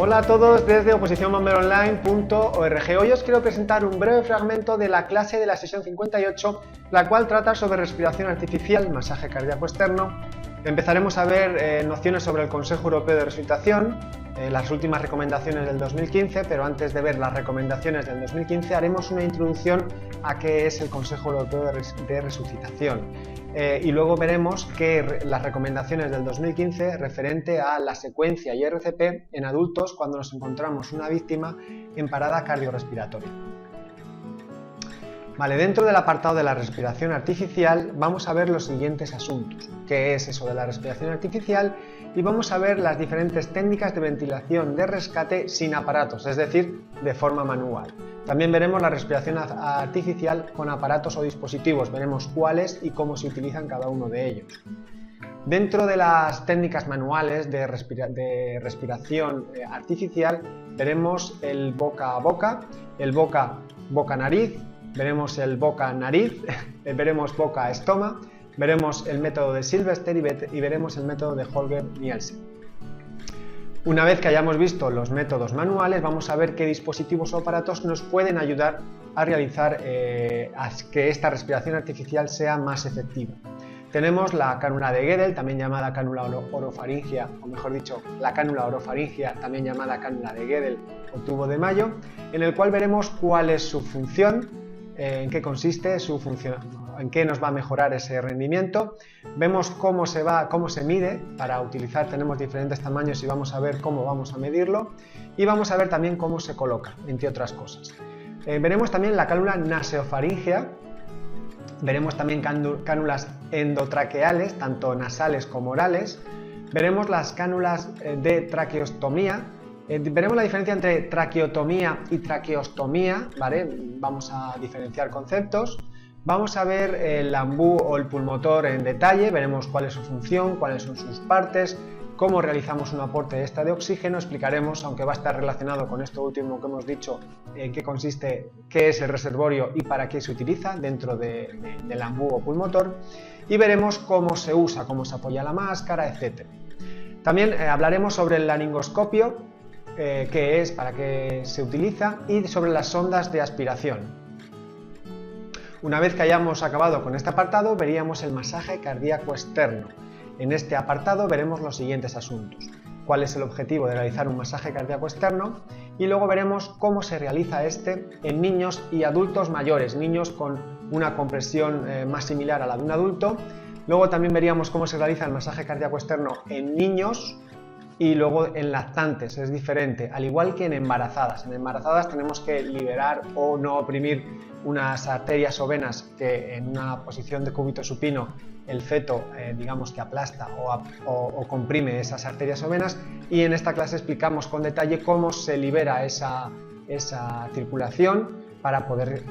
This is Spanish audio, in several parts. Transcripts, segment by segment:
Hola a todos desde oposicionbomberoonline.org. Hoy os quiero presentar un breve fragmento de la clase de la sesión 58, la cual trata sobre respiración artificial, masaje cardíaco externo. Empezaremos a ver nociones sobre el Consejo Europeo de Resucitación, las últimas recomendaciones del 2015, pero antes de ver las recomendaciones del 2015 haremos una introducción a qué es el Consejo Europeo de Resucitación. Y luego veremos las recomendaciones del 2015 referente a la secuencia y RCP en adultos cuando nos encontramos una víctima en parada cardiorrespiratoria. Vale, dentro del apartado de la respiración artificial vamos a ver los siguientes asuntos. ¿Qué es eso de la respiración artificial? Y vamos a ver las diferentes técnicas de ventilación de rescate sin aparatos, es decir, de forma manual. También veremos la respiración artificial con aparatos o dispositivos, veremos cuáles y cómo se utilizan cada uno de ellos. Dentro de las técnicas manuales de respiración artificial veremos el boca a boca, el boca-nariz, veremos el boca-nariz, veremos boca-estoma, veremos el método de Sylvester y veremos el método de Holger-Nielsen. Una vez que hayamos visto los métodos manuales, vamos a ver qué dispositivos o aparatos nos pueden ayudar a realizar que esta respiración artificial sea más efectiva. Tenemos la cánula de Guedel, también llamada cánula orofaringia, o mejor dicho, la cánula orofaringia, también llamada cánula de Guedel o tubo de Mayo, en el cual veremos cuál es su función, en qué consiste su función, en qué nos va a mejorar ese rendimiento. Vemos cómo se mide. Para utilizar tenemos diferentes tamaños y vamos a ver cómo vamos a medirlo, y vamos a ver también cómo se coloca, entre otras cosas. Veremos también la cánula naseofaringia, veremos también cánulas endotraqueales, tanto nasales como orales, veremos las cánulas de traqueostomía. Veremos la diferencia entre traqueotomía y traqueostomía, ¿vale? Vamos a diferenciar conceptos. Vamos a ver el ambú o el pulmotor en detalle, veremos cuál es su función, cuáles son sus partes, cómo realizamos un aporte extra de oxígeno, explicaremos, aunque va a estar relacionado con esto último que hemos dicho, en qué consiste, qué es el reservorio y para qué se utiliza dentro del ambú o pulmotor, y veremos cómo se usa, cómo se apoya la máscara, etc. También hablaremos sobre el laringoscopio, qué es, para qué se utiliza, y sobre las sondas de aspiración. Una vez que hayamos acabado con este apartado, veríamos el masaje cardíaco externo. En este apartado veremos los siguientes asuntos: cuál es el objetivo de realizar un masaje cardíaco externo, y luego veremos cómo se realiza este en niños y adultos mayores, niños con una compresión más similar a la de un adulto. Luego también veríamos cómo se realiza el masaje cardíaco externo en niños, y luego en lactantes, es diferente, al igual que en embarazadas. En embarazadas tenemos que liberar o no oprimir unas arterias o venas que en una posición de cúbito supino el feto digamos que aplasta o comprime esas arterias o venas, y en esta clase explicamos con detalle cómo se libera esa circulación para poder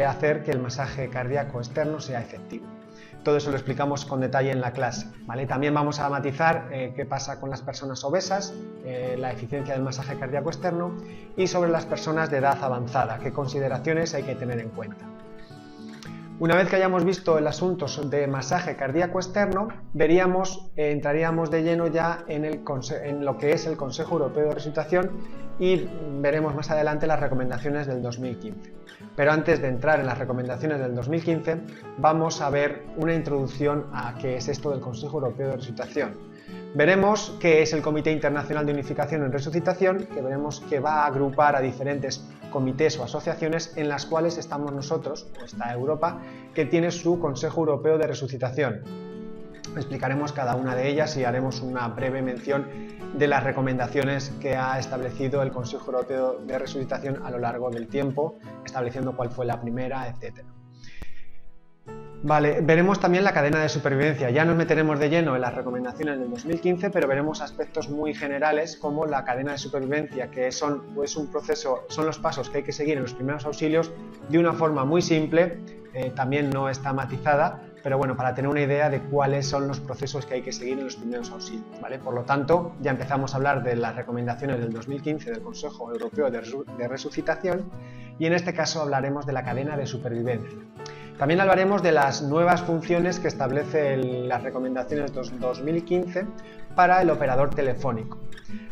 hacer que el masaje cardíaco externo sea efectivo. Todo eso lo explicamos con detalle en la clase, ¿vale? También vamos a matizar qué pasa con las personas obesas, la eficiencia del masaje cardíaco externo, y sobre las personas de edad avanzada, qué consideraciones hay que tener en cuenta. Una vez que hayamos visto el asunto de masaje cardíaco externo, entraríamos de lleno ya en lo que es el Consejo Europeo de Resucitación, y veremos más adelante las recomendaciones del 2015. Pero antes de entrar en las recomendaciones del 2015, vamos a ver una introducción a qué es esto del Consejo Europeo de Resucitación. Veremos qué es el Comité Internacional de Unificación en Resucitación, que veremos que va a agrupar a diferentes comités o asociaciones en las cuales estamos nosotros, o está Europa, que tiene su Consejo Europeo de Resucitación. Explicaremos cada una de ellas y haremos una breve mención de las recomendaciones que ha establecido el Consejo Europeo de Resucitación a lo largo del tiempo, estableciendo cuál fue la primera, etc. Vale, veremos también la cadena de supervivencia. Ya nos meteremos de lleno en las recomendaciones del 2015, pero veremos aspectos muy generales como la cadena de supervivencia, que son los pasos que hay que seguir en los primeros auxilios de una forma muy simple. También no está matizada, pero bueno, para tener una idea de cuáles son los procesos que hay que seguir en los primeros auxilios, ¿vale? Por lo tanto, ya empezamos a hablar de las recomendaciones del 2015 del Consejo Europeo de Resucitación, y en este caso hablaremos de la cadena de supervivencia. También hablaremos de las nuevas funciones que establece las recomendaciones 2015 para el operador telefónico.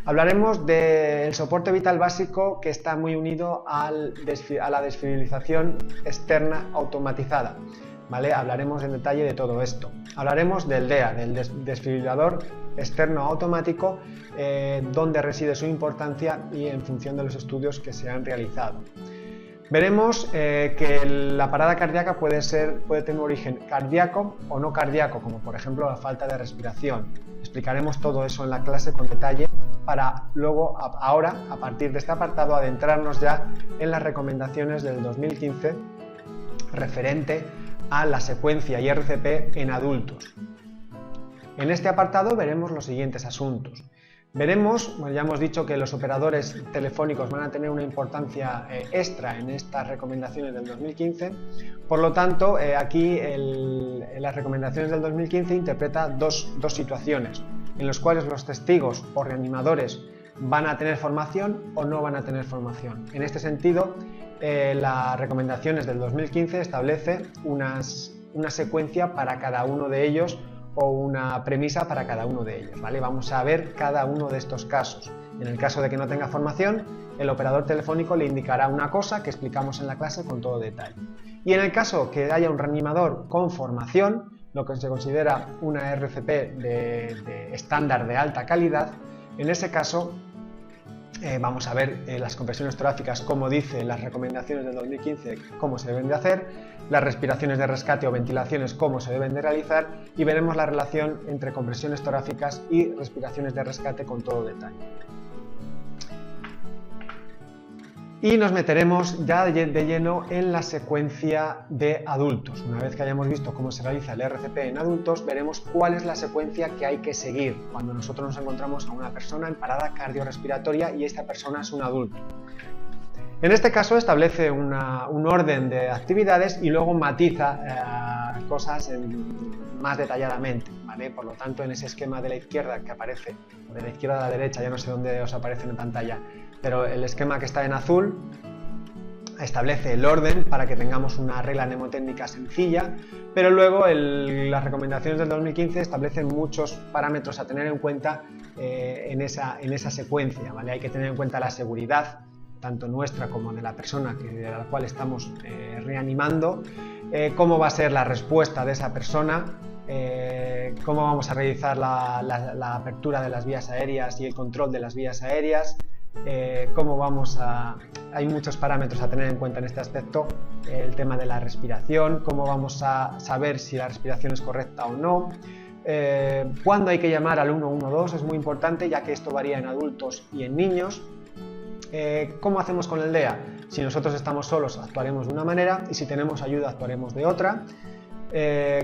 Hablaremos del soporte vital básico que está muy unido a la desfibrilización externa automatizada. ¿Vale? Hablaremos en detalle de todo esto. Hablaremos del DEA, del desfibrilador externo automático, dónde reside su importancia y en función de los estudios que se han realizado. Veremos que la parada cardíaca puede tener un origen cardíaco o no cardíaco, como por ejemplo la falta de respiración. Explicaremos todo eso en la clase con detalle para luego, ahora, a partir de este apartado, adentrarnos ya en las recomendaciones del 2015 referente a la secuencia IRCP en adultos. En este apartado veremos los siguientes asuntos. Veremos, bueno, ya hemos dicho que los operadores telefónicos van a tener una importancia extra en estas recomendaciones del 2015, por lo tanto aquí en las recomendaciones del 2015 interpreta dos situaciones en las cuales los testigos o reanimadores van a tener formación o no van a tener formación. En este sentido, las recomendaciones del 2015 establece una secuencia para cada uno de ellos o una premisa para cada uno de ellos, ¿vale? Vamos a ver cada uno de estos casos. En el caso de que no tenga formación, el operador telefónico le indicará una cosa que explicamos en la clase con todo detalle. Y en el caso que haya un reanimador con formación, lo que se considera una RCP de estándar de alta calidad, en ese caso vamos a ver las compresiones torácicas, como dice las recomendaciones del 2015, cómo se deben de hacer, las respiraciones de rescate o ventilaciones, cómo se deben de realizar, y veremos la relación entre compresiones torácicas y respiraciones de rescate con todo detalle. Y nos meteremos ya de lleno en la secuencia de adultos. Una vez que hayamos visto cómo se realiza el RCP en adultos, veremos cuál es la secuencia que hay que seguir cuando nosotros nos encontramos a una persona en parada cardiorrespiratoria y esta persona es un adulto. En este caso establece un orden de actividades y luego matiza cosas más detalladamente, ¿vale? Por lo tanto, en ese esquema de la izquierda que aparece, o de la izquierda a la derecha, ya no sé dónde os aparece en pantalla, pero el esquema que está en azul establece el orden para que tengamos una regla mnemotécnica sencilla, pero luego las recomendaciones del 2015 establecen muchos parámetros a tener en cuenta en esa secuencia, ¿vale? Hay que tener en cuenta la seguridad, tanto nuestra como de la persona a la cual estamos reanimando, cómo va a ser la respuesta de esa persona, cómo vamos a realizar la apertura de las vías aéreas y el control de las vías aéreas, hay muchos parámetros a tener en cuenta en este aspecto, el tema de la respiración, cómo vamos a saber si la respiración es correcta o no, cuándo hay que llamar al 112, es muy importante ya que esto varía en adultos y en niños. ¿Cómo hacemos con el DEA? Si nosotros estamos solos actuaremos de una manera y si tenemos ayuda actuaremos de otra.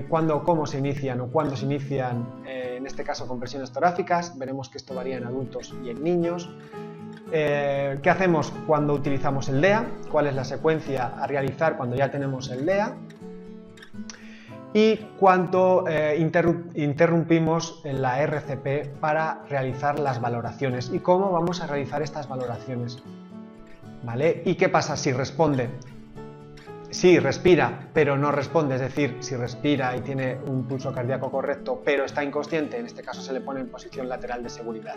Cómo se inician o cuándo se inician, en este caso compresiones torácicas, veremos que esto varía en adultos y en niños. ¿Qué hacemos cuando utilizamos el DEA? ¿Cuál es la secuencia a realizar cuando ya tenemos el DEA? Y cuánto interrumpimos la RCP para realizar las valoraciones y cómo vamos a realizar estas valoraciones, ¿vale? ¿Y qué pasa si responde? Si respira pero no responde, es decir, si respira y tiene un pulso cardíaco correcto pero está inconsciente, en este caso se le pone en posición lateral de seguridad.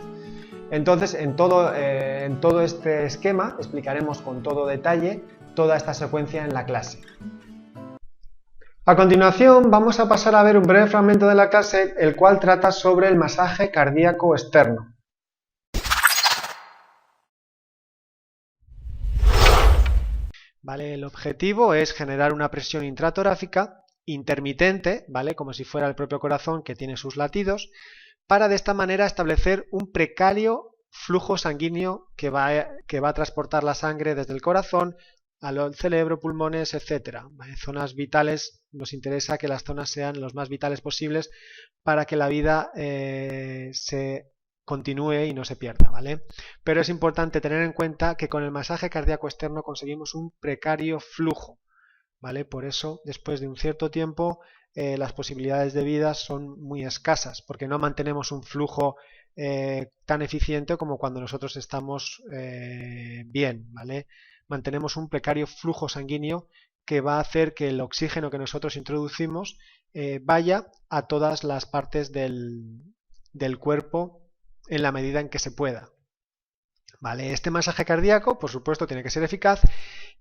Entonces, en todo este esquema explicaremos con todo detalle toda esta secuencia en la clase. A continuación vamos a pasar a ver un breve fragmento de la clase, el cual trata sobre el masaje cardíaco externo. ¿Vale? El objetivo es generar una presión intratorácica intermitente, ¿vale? Como si fuera el propio corazón que tiene sus latidos, para de esta manera establecer un precario flujo sanguíneo que va a transportar la sangre desde el corazón al cerebro, pulmones, etc. Zonas vitales, nos interesa que las zonas sean los más vitales posibles para que la vida se continúe y no se pierda, ¿vale? Pero es importante tener en cuenta que con el masaje cardíaco externo conseguimos un precario flujo, ¿vale? Por eso, después de un cierto tiempo, las posibilidades de vida son muy escasas, porque no mantenemos un flujo tan eficiente como cuando nosotros estamos bien, ¿vale? Mantenemos un precario flujo sanguíneo que va a hacer que el oxígeno que nosotros introducimos vaya a todas las partes del cuerpo en la medida en que se pueda. ¿Vale? Este masaje cardíaco, por supuesto, tiene que ser eficaz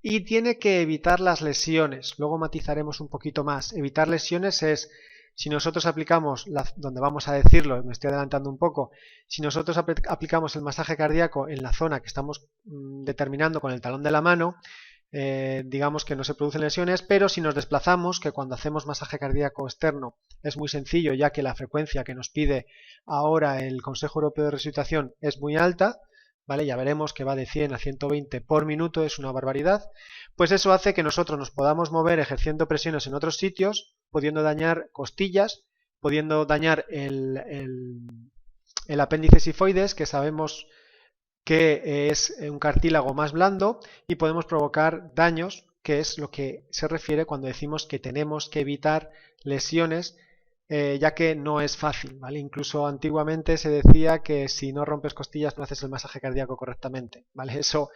y tiene que evitar las lesiones. Luego matizaremos un poquito más. Evitar lesiones es, si nosotros aplicamos, donde vamos a decirlo, me estoy adelantando un poco, si nosotros aplicamos el masaje cardíaco en la zona que estamos determinando con el talón de la mano, digamos que no se producen lesiones, pero si nos desplazamos, que cuando hacemos masaje cardíaco externo es muy sencillo, ya que la frecuencia que nos pide ahora el Consejo Europeo de Resucitación es muy alta, ¿vale? Ya veremos que va de 100 a 120 por minuto, es una barbaridad, pues eso hace que nosotros nos podamos mover ejerciendo presiones en otros sitios, pudiendo dañar costillas, pudiendo dañar el apéndice sifoides, que sabemos que es un cartílago más blando, y podemos provocar daños, que es lo que se refiere cuando decimos que tenemos que evitar lesiones, ya que no es fácil, ¿vale? Incluso antiguamente se decía que si no rompes costillas no haces el masaje cardíaco correctamente, ¿vale? Eso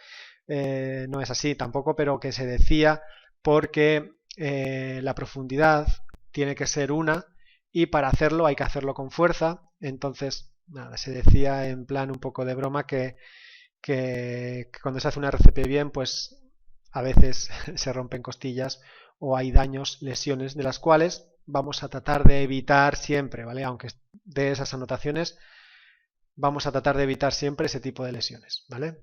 no es así tampoco, pero que se decía porque la profundidad tiene que ser una y para hacerlo hay que hacerlo con fuerza. Entonces, nada, se decía en plan un poco de broma que cuando se hace una RCP bien, pues a veces se rompen costillas o hay daños, lesiones, de las cuales vamos a tratar de evitar siempre, ¿vale? Aunque de esas anotaciones, vamos a tratar de evitar siempre ese tipo de lesiones, ¿vale?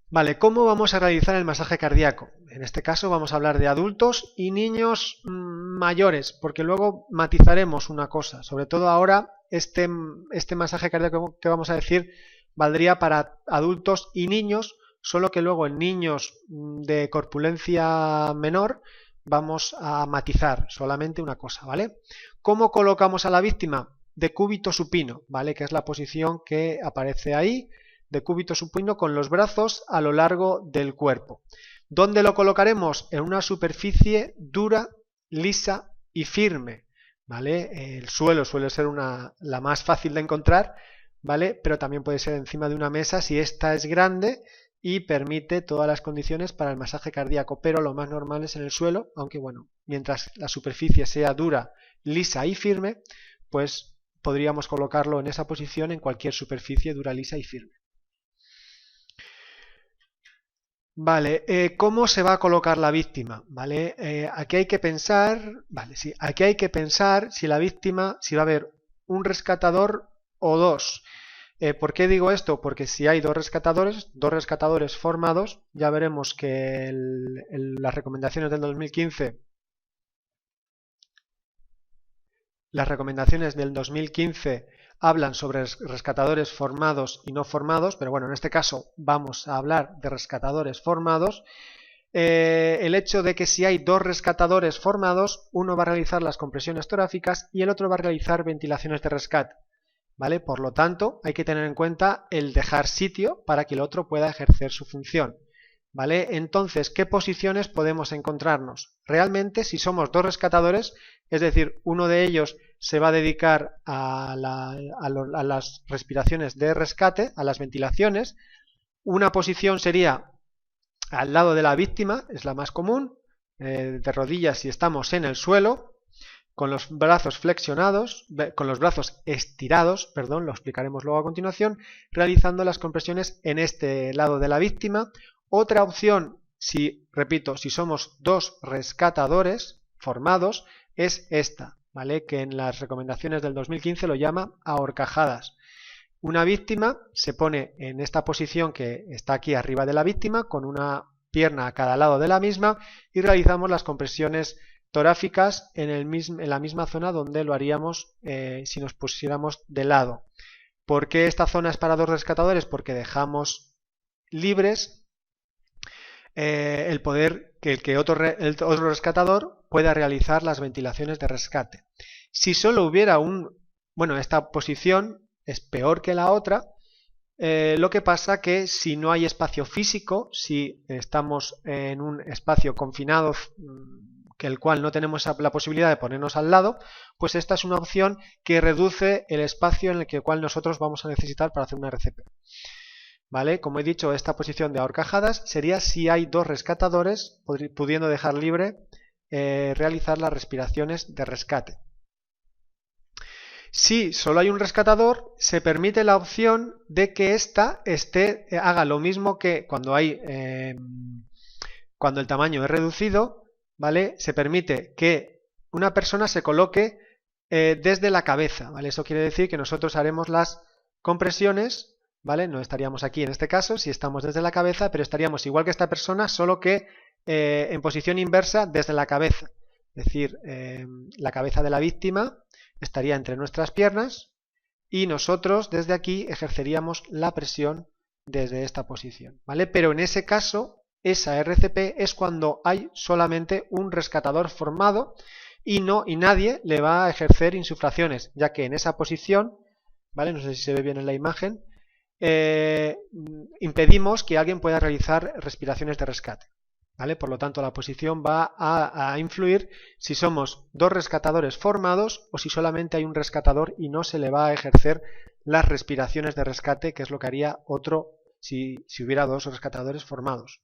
Vale, ¿cómo vamos a realizar el masaje cardíaco? En este caso vamos a hablar de adultos y niños mayores, porque luego matizaremos una cosa. Sobre todo ahora, este masaje cardíaco que vamos a decir valdría para adultos y niños, solo que luego en niños de corpulencia menor vamos a matizar solamente una cosa, ¿vale? ¿Cómo colocamos a la víctima? De cúbito supino, ¿vale? Que es la posición que aparece ahí, de cúbito supino con los brazos a lo largo del cuerpo. ¿Dónde lo colocaremos? En una superficie dura, lisa y firme, ¿vale? El suelo suele ser la más fácil de encontrar, ¿vale? Pero también puede ser encima de una mesa si esta es grande y permite todas las condiciones para el masaje cardíaco, pero lo más normal es en el suelo, aunque bueno, mientras la superficie sea dura, lisa y firme, pues podríamos colocarlo en esa posición en cualquier superficie dura, lisa y firme. Vale, ¿cómo se va a colocar la víctima? ¿Vale? Aquí hay que pensar, vale, sí, aquí hay que pensar si la víctima, si va a haber un rescatador o dos. ¿Por qué digo esto? Porque si hay dos rescatadores formados, ya veremos que las recomendaciones del 2015, hablan sobre rescatadores formados y no formados, pero bueno, en este caso vamos a hablar de rescatadores formados. El hecho de que si hay dos rescatadores formados, uno va a realizar las compresiones torácicas y el otro va a realizar ventilaciones de rescate, ¿vale? Por lo tanto, hay que tener en cuenta el dejar sitio para que el otro pueda ejercer su función, ¿vale? Entonces, ¿qué posiciones podemos encontrarnos? Realmente, si somos dos rescatadores, es decir, uno de ellos se va a dedicar a las respiraciones de rescate, a las ventilaciones, una posición sería al lado de la víctima, es la más común, de rodillas si estamos en el suelo, con los brazos flexionados, con los brazos estirados, perdón, lo explicaremos luego a continuación, realizando las compresiones en este lado de la víctima. Otra opción, repito, si somos dos rescatadores formados, es esta, ¿vale? Que en las recomendaciones del 2015 lo llama ahorcajadas. Una víctima se pone en esta posición que está aquí arriba de la víctima, con una pierna a cada lado de la misma, y realizamos las compresiones torácicas en la misma zona donde lo haríamos si nos pusiéramos de lado. ¿Por qué esta zona es para dos rescatadores? Porque dejamos libres el poder que el otro rescatador pueda realizar las ventilaciones de rescate. Si solo hubiera esta posición es peor que la otra, lo que pasa que si no hay espacio físico, si estamos en un espacio confinado que el cual no tenemos la posibilidad de ponernos al lado, pues esta es una opción que reduce el espacio en el cual nosotros vamos a necesitar para hacer una RCP. ¿Vale? Como he dicho, esta posición de ahorcajadas sería si hay dos rescatadores, pudiendo dejar libre realizar las respiraciones de rescate. Si solo hay un rescatador, se permite la opción de que ésta haga lo mismo que cuando el tamaño es reducido, ¿vale? Se permite que una persona se coloque desde la cabeza, ¿vale? Eso quiere decir que nosotros haremos las compresiones, ¿vale? No estaríamos aquí en este caso si estamos desde la cabeza, pero estaríamos igual que esta persona, solo que en posición inversa desde la cabeza. Es decir, la cabeza de la víctima estaría entre nuestras piernas y nosotros desde aquí ejerceríamos la presión desde esta posición, ¿vale? Pero en ese caso, esa RCP es cuando hay solamente un rescatador formado y nadie le va a ejercer insuflaciones, ya que en esa posición, ¿vale? No sé si se ve bien en la imagen, impedimos que alguien pueda realizar respiraciones de rescate, ¿vale? Por lo tanto, la posición va a influir si somos dos rescatadores formados o si solamente hay un rescatador y no se le va a ejercer las respiraciones de rescate, que es lo que haría otro si hubiera dos rescatadores formados.